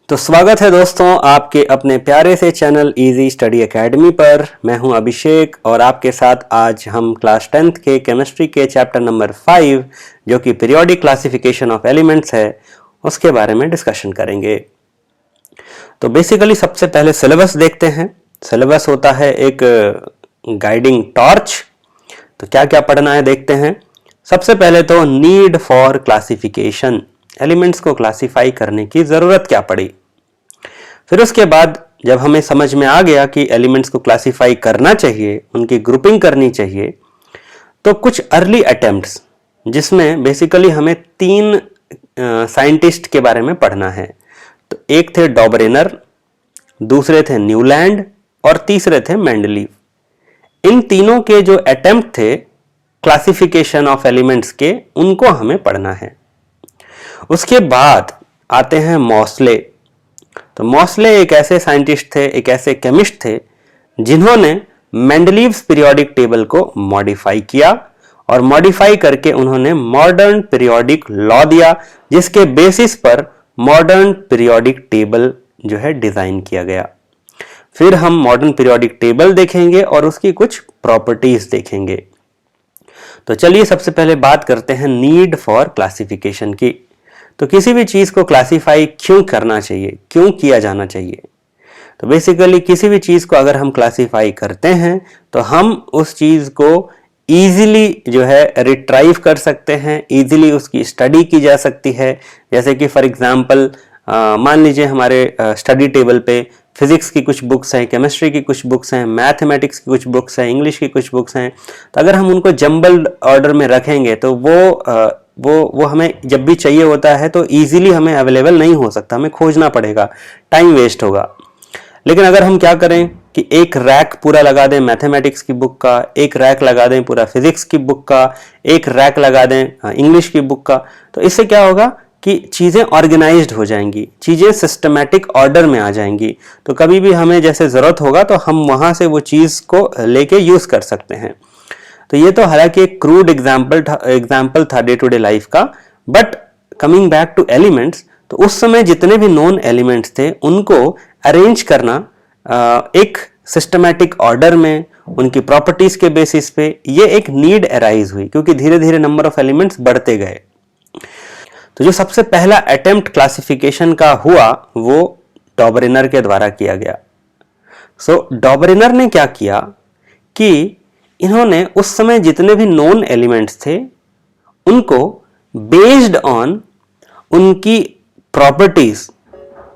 तो स्वागत है दोस्तों आपके अपने प्यारे से चैनल इजी स्टडी एकेडमी पर। मैं हूं अभिषेक और आपके साथ आज हम क्लास 10th के केमिस्ट्री के चैप्टर नंबर 5 जो कि पीरियोडिक क्लासिफिकेशन ऑफ एलिमेंट्स है उसके बारे में डिस्कशन करेंगे। तो बेसिकली सबसे पहले सिलेबस देखते हैं। सिलेबस होता है एक गाइडिंग टॉर्च। तो क्या क्या पढ़ना है देखते हैं। सबसे पहले तो नीड फॉर क्लासिफिकेशन, एलिमेंट्स को क्लासिफाई करने की जरूरत क्या पड़ी। फिर उसके बाद जब हमें समझ में आ गया कि एलिमेंट्स को क्लासिफाई करना चाहिए, उनकी ग्रुपिंग करनी चाहिए, तो कुछ अर्ली अटेम्प्ट्स जिसमें बेसिकली हमें 3 साइंटिस्ट के बारे में पढ़ना है। तो एक थे डॉबरेनर, दूसरे थे न्यूलैंड और तीसरे थे मेंडलीव। इन तीनों के जो अटेम्प्ट थे क्लासिफिकेशन ऑफ एलिमेंट्स के, उनको हमें पढ़ना है। उसके बाद आते हैं मॉसले। तो मॉसले एक ऐसे साइंटिस्ट थे, एक ऐसे केमिस्ट थे जिन्होंने मेंडलीव्स पीरियोडिक टेबल को मॉडिफाई किया और मॉडिफाई करके उन्होंने मॉडर्न पीरियोडिक लॉ दिया, जिसके बेसिस पर मॉडर्न पीरियोडिक टेबल जो है डिजाइन किया गया। फिर हम मॉडर्न पीरियोडिक टेबल देखेंगे और उसकी कुछ प्रॉपर्टीज देखेंगे। तो चलिए सबसे पहले बात करते हैं नीड फॉर क्लासिफिकेशन की। तो किसी भी चीज को क्लासिफाई क्यों करना चाहिए, क्यों किया जाना चाहिए। तो बेसिकली किसी भी चीज को अगर हम क्लासिफाई करते हैं तो हम उस चीज को इजीली जो है रिट्राइव कर सकते हैं, इजीली उसकी स्टडी की जा सकती है। जैसे कि फॉर एग्जांपल मान लीजिए हमारे स्टडी टेबल पे फिजिक्स की कुछ बुक्स हैं, केमिस्ट्री की कुछ बुक्स हैं, मैथमेटिक्स की कुछ बुक्स हैं, इंग्लिश की कुछ बुक्स हैं। तो अगर हम उनको जंबल्ड ऑर्डर में रखेंगे तो वो हमें जब भी चाहिए होता है तो इजीली हमें अवेलेबल नहीं हो सकता, हमें खोजना पड़ेगा, टाइम वेस्ट होगा। लेकिन अगर हम क्या करें कि एक रैक पूरा लगा दें मैथमेटिक्स की बुक का, एक रैक लगा दें पूरा फिजिक्स की बुक का, एक रैक लगा दें इंग्लिश की बुक का, तो इससे क्या होगा कि चीजें ऑर्गेनाइज्ड हो जाएंगी, चीजें सिस्टमैटिक ऑर्डर में आ जाएंगी। तो कभी भी हमें जैसे जरूरत होगा तो हम वहां से वो चीज को लेके यूज कर सकते हैं। तो ये तो हालांकि एक क्रूड एग्जाम्पल था डे टू डे लाइफ का, but coming back two elements, तो उस समय जितने भी नोन एलिमेंट्स थे उनको अरेंज करना एक सिस्टमैटिक ऑर्डर में, उनकी प्रॉपर्टीज के बेसिस पे, ये एक नीड अराइज हुई क्योंकि धीरे धीरे नंबर ऑफ एलिमेंट्स बढ़ते गए। तो जो सबसे पहला अटेम्प्ट क्लासिफिकेशन का हुआ वो डॉबरेनर के द्वारा किया गया। सो डॉबरेनर ने क्या किया कि इन्होंने उस समय जितने भी नोन एलिमेंट्स थे उनको बेस्ड ऑन उनकी प्रॉपर्टीज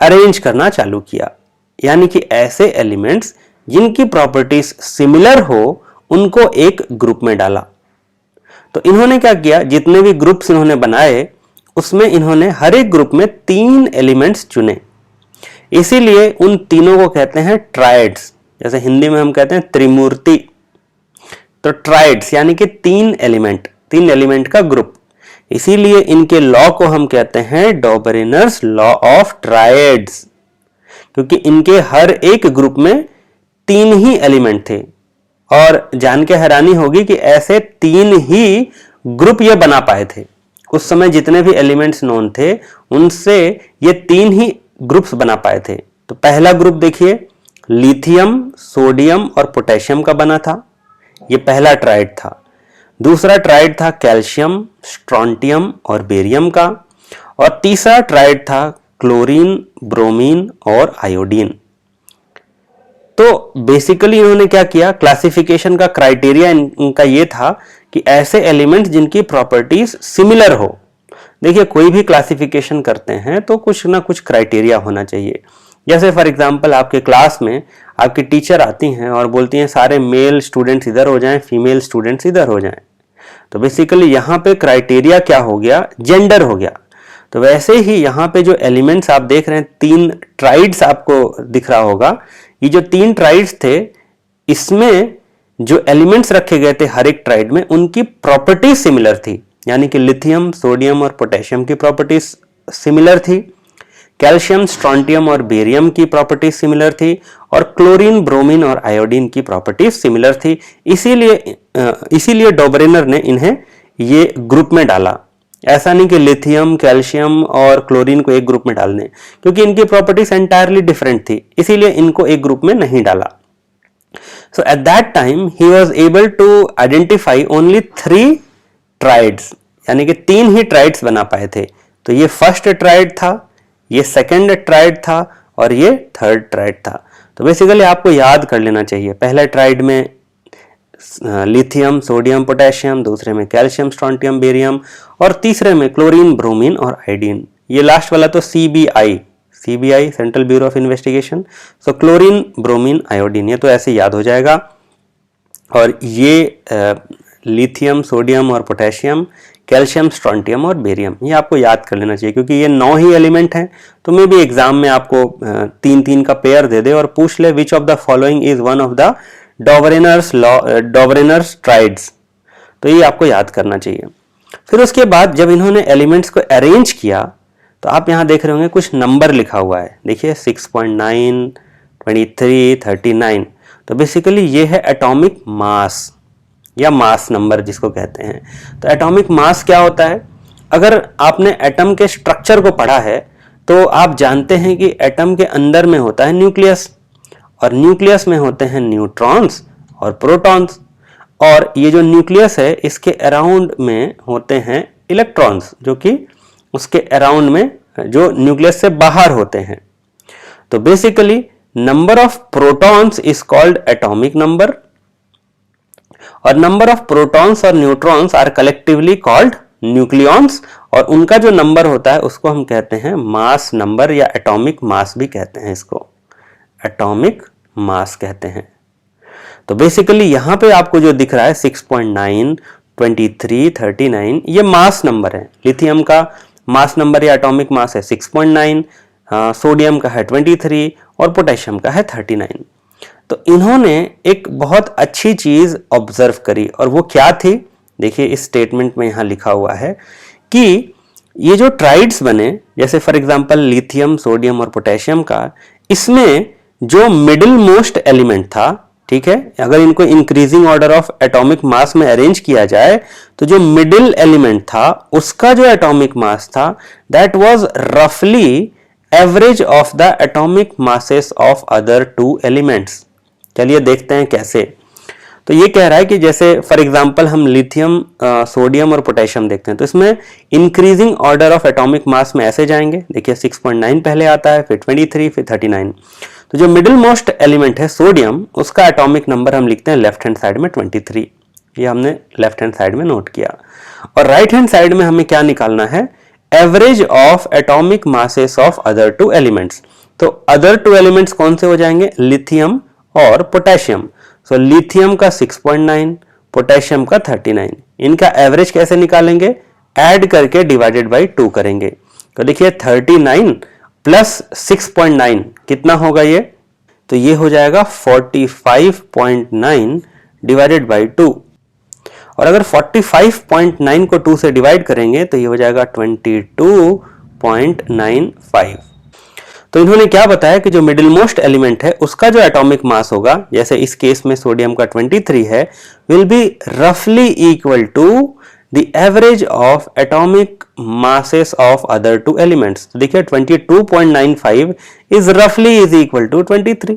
अरेंज करना चालू किया। यानी कि ऐसे एलिमेंट्स जिनकी प्रॉपर्टीज सिमिलर हो उनको एक ग्रुप में डाला। तो इन्होंने क्या किया, जितने भी ग्रुप्स इन्होंने बनाए उसमें इन्होंने हर एक ग्रुप में 3 एलिमेंट्स चुने। इसीलिए उन तीनों को कहते हैं ट्राइड्स। जैसे हिंदी में हम कहते हैं त्रिमूर्ति, तो ट्राइड्स यानी कि 3 एलिमेंट का ग्रुप। इसीलिए इनके लॉ को हम कहते हैं डॉबरेनर्स लॉ ऑफ ट्राइड्स, क्योंकि इनके हर एक ग्रुप में 3 ही एलिमेंट थे। और जान के हैरानी होगी कि ऐसे 3 ही ग्रुप ये बना पाए थे। उस समय जितने भी एलिमेंट्स नोन थे उनसे ये 3 ही ग्रुप्स बना पाए थे। तो पहला ग्रुप देखिए, लिथियम, सोडियम और पोटेशियम का बना था, ये पहला ट्राइड था। दूसरा ट्राइड था कैल्शियम, स्ट्रोंटियम और बेरियम का। और तीसरा ट्राइड था क्लोरीन, ब्रोमीन और आयोडीन। तो बेसिकली इन्होंने क्या किया, क्लासिफिकेशन का क्राइटेरिया इनका ये था कि ऐसे एलिमेंट्स जिनकी प्रॉपर्टीज सिमिलर हो। देखिए कोई भी क्लासिफिकेशन करते हैं तो कुछ ना कुछ क्राइटेरिया होना चाहिए। जैसे फॉर एग्जांपल आपके क्लास में आपकी टीचर आती हैं और बोलती हैं सारे मेल स्टूडेंट्स इधर हो जाएं, फीमेल स्टूडेंट्स इधर हो जाएं। तो बेसिकली यहाँ पे क्राइटेरिया क्या हो गया, जेंडर हो गया। तो वैसे ही यहाँ पे जो एलिमेंट्स आप देख रहे हैं, 3 ट्राइड्स आपको दिख रहा होगा। ये जो 3 ट्राइड्स थे, इसमें जो एलिमेंट्स रखे गए थे हर एक ट्राइड में, उनकी प्रॉपर्टीज सिमिलर थी। यानी कि लिथियम, सोडियम और पोटेशियम की प्रॉपर्टीज सिमिलर थी, कैल्शियम, स्ट्रोंटियम और बेरियम की प्रॉपर्टीज सिमिलर थी, और क्लोरीन, ब्रोमीन और आयोडीन की प्रॉपर्टीज सिमिलर थी। इसीलिए डॉबरेनर ने इन्हें ये ग्रुप में डाला। ऐसा नहीं कि लिथियम, कैल्शियम और क्लोरीन को एक ग्रुप में डाल दें, क्योंकि इनकी प्रॉपर्टीज एंटायरली डिफरेंट थी, इसीलिए इनको एक ग्रुप में नहीं डाला। सो एट दैट टाइम ही was able to identify only 3 triads, यानी कि 3 ही ट्राइड्स बना पाए थे। तो ये फर्स्ट ट्राइड था, ये सेकंड ट्राइड था और ये थर्ड ट्राइड था। तो बेसिकली आपको याद कर लेना चाहिए, पहले ट्राइड में लिथियम, सोडियम, पोटेशियम, दूसरे में कैल्शियम, स्ट्रोंटियम, बेरियम और तीसरे में क्लोरीन, ब्रोमीन और आयोडीन। ये लास्ट वाला तो CBI central bureau of investigation. So chlorine, bromine, iodine, ये तो ऐसे याद हो जाएगा। और ये लिथियम, सोडियम और पोटेशियम, कैल्शियम, स्ट्रोंटियम और बेरियम, ये आपको याद कर लेना चाहिए, क्योंकि ये 9 ही एलिमेंट हैं। तो मे भी एग्जाम में आपको 3-3 का पेयर दे दे और पूछ ले which of the following is one of the Dobereiner's triads, तो ये आपको याद करना चाहिए। फिर उसके बाद जब इन्होंने एलिमेंट्स को अरेंज किया तो आप यहां देख रहे होंगे कुछ नंबर लिखा हुआ है, देखिए 6.9, 23, 39। तो बेसिकली ये है एटॉमिक मास या मास नंबर जिसको कहते हैं। तो एटॉमिक मास क्या होता है? अगर आपने एटम के स्ट्रक्चर को पढ़ा है तो आप जानते हैं कि एटम के अंदर में होता है न्यूक्लियस, और न्यूक्लियस में होते हैं न्यूट्रॉन्स और प्रोटॉन्स, और ये जो न्यूक्लियस है इसके अराउंड में होते हैं इलेक्ट्रॉन्स, जो कि उसके अराउंड में जो न्यूक्लियस से बाहर होते हैं। तो basically number of protons is called atomic number, और नंबर ऑफ प्रोटॉन्स और neutrons are collectively called nucleons, और उनका जो नंबर होता है उसको हम कहते हैं मास नंबर या एटॉमिक मास भी कहते हैं, इसको एटॉमिक मास कहते हैं। तो बेसिकली यहां पे आपको जो दिख रहा है 6.9, 23, 39, ये मास नंबर है। लिथियम का मास नंबर या एटॉमिक मास है 6.9, सोडियम का है 23 और पोटेशियम का है 39। तो इन्होंने एक बहुत अच्छी चीज ऑब्जर्व करी, और वो क्या थी? देखिए इस स्टेटमेंट में यहां लिखा हुआ है कि ये जो ट्राइड्स बने, जैसे फॉर एग्जांपल लिथियम, सोडियम और पोटेशियम का, इसमें जो मिडिल मोस्ट एलिमेंट था, ठीक है, अगर इनको increasing order of atomic mass में अरेंज किया जाए तो जो मिडिल एलिमेंट था उसका जो एटॉमिक मास था दैट वाज रफली average of the atomic masses of other 2 elements. चलिए देखते हैं कैसे। तो ये कह रहा है कि जैसे फॉर एग्जांपल हम लिथियम, सोडियम और पोटेशियम देखते हैं, तो इसमें increasing order of atomic mass में ऐसे जाएंगे, देखिए 6.9 पहले आता है, फिर 23, फिर 39। तो जो मिडिल मोस्ट एलिमेंट है सोडियम, उसका एटॉमिक नंबर हम लिखते हैं लेफ्ट हैंड साइड में 23, ये हमने लेफ्ट हैंड साइड में नोट किया। और राइट हैंड साइड में हमें क्या निकालना है? Average of atomic masses of other 2 elements. तो अदर 2 एलिमेंट्स कौन से हो जाएंगे? लिथियम और पोटेशियम। सो लिथियम का 6.9, पोटेशियम का 39, इनका एवरेज कैसे निकालेंगे? ऐड करके डिवाइडेड बाई 2 करेंगे। तो देखिए 39 प्लस 6.9 कितना होगा ये? तो ये हो जाएगा 45.9 डिवाइडेड बाई 2, और अगर 45.9 को 2 से डिवाइड करेंगे तो ये हो जाएगा 22.95। तो इन्होंने क्या बताया कि जो मिडिल मोस्ट एलिमेंट है उसका जो एटॉमिक मास होगा, जैसे इस केस में सोडियम का 23 है, विल बी रफली equal to the average of atomic masses of other 2 elements। तो देखिए 22.95 is roughly is equal to 23।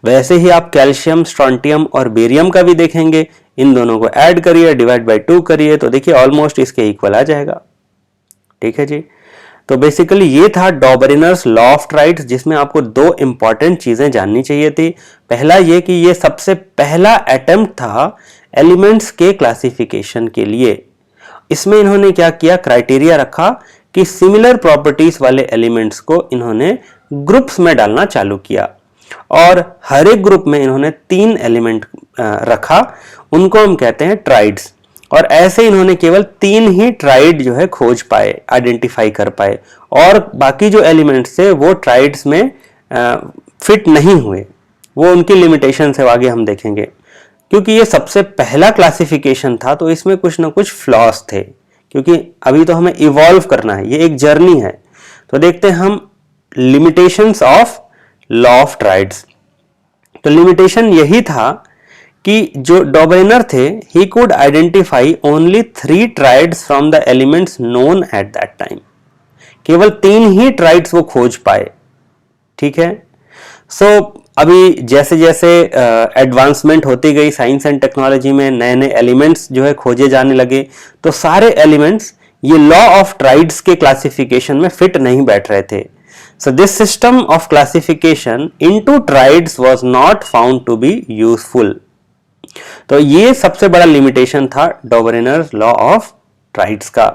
वैसे ही आप कैल्शियम, स्ट्रोंटियम और बेरियम का भी देखेंगे, इन दोनों को ऐड करिए, डिवाइड बाय 2 करिए, तो देखिए ऑलमोस्ट इसके इक्वल आ जाएगा। ठीक है जी। तो बेसिकली ये था डॉबरिनर्स लॉ ऑफ ट्राइड्स, जिसमें आपको 2 इंपॉर्टेंट चीजें जाननी चाहिए थी। पहला ये कि ये सबसे पहला अटेम्प्ट था एलिमेंट्स के क्लासिफिकेशन के लिए। इसमें इन्होंने क्या किया? क्राइटेरिया रखा कि सिमिलर प्रॉपर्टीज वाले एलिमेंट्स को इन्होंने ग्रुप्स में डालना चालू किया, और हर एक ग्रुप में इन्होंने 3 एलिमेंट रखा, उनको हम कहते हैं ट्राइड्स। और ऐसे इन्होंने केवल 3 ही ट्राइड जो है खोज पाए, आइडेंटिफाई कर पाए, और बाकी जो एलिमेंट्स थे वो ट्राइड्स में फिट नहीं हुए। वो उनकी लिमिटेशन से आगे हम देखेंगे। क्योंकि ये सबसे पहला क्लासिफिकेशन था तो इसमें कुछ ना कुछ फ्लॉस थे, क्योंकि अभी तो हमें इवॉल्व करना है, ये एक जर्नी है। तो देखते हैं हम limitations of law of triads. तो लिमिटेशन यही था कि जो डॉबरेनर थे he could identify only 3 triads from the elements known at that time. केवल 3 ही ट्राइड्स वो खोज पाए। ठीक है, सो अभी जैसे जैसे एडवांसमेंट होती गई साइंस एंड टेक्नोलॉजी में, नए नए एलिमेंट्स जो है खोजे जाने लगे, तो सारे एलिमेंट्स ये लॉ ऑफ ट्राइड्स के क्लासिफिकेशन में फिट नहीं बैठ रहे थे। So this system of classification into triads was not found to be useful. तो ये सबसे बड़ा लिमिटेशन था डॉबरेनर लॉ ऑफ ट्राइड्स का।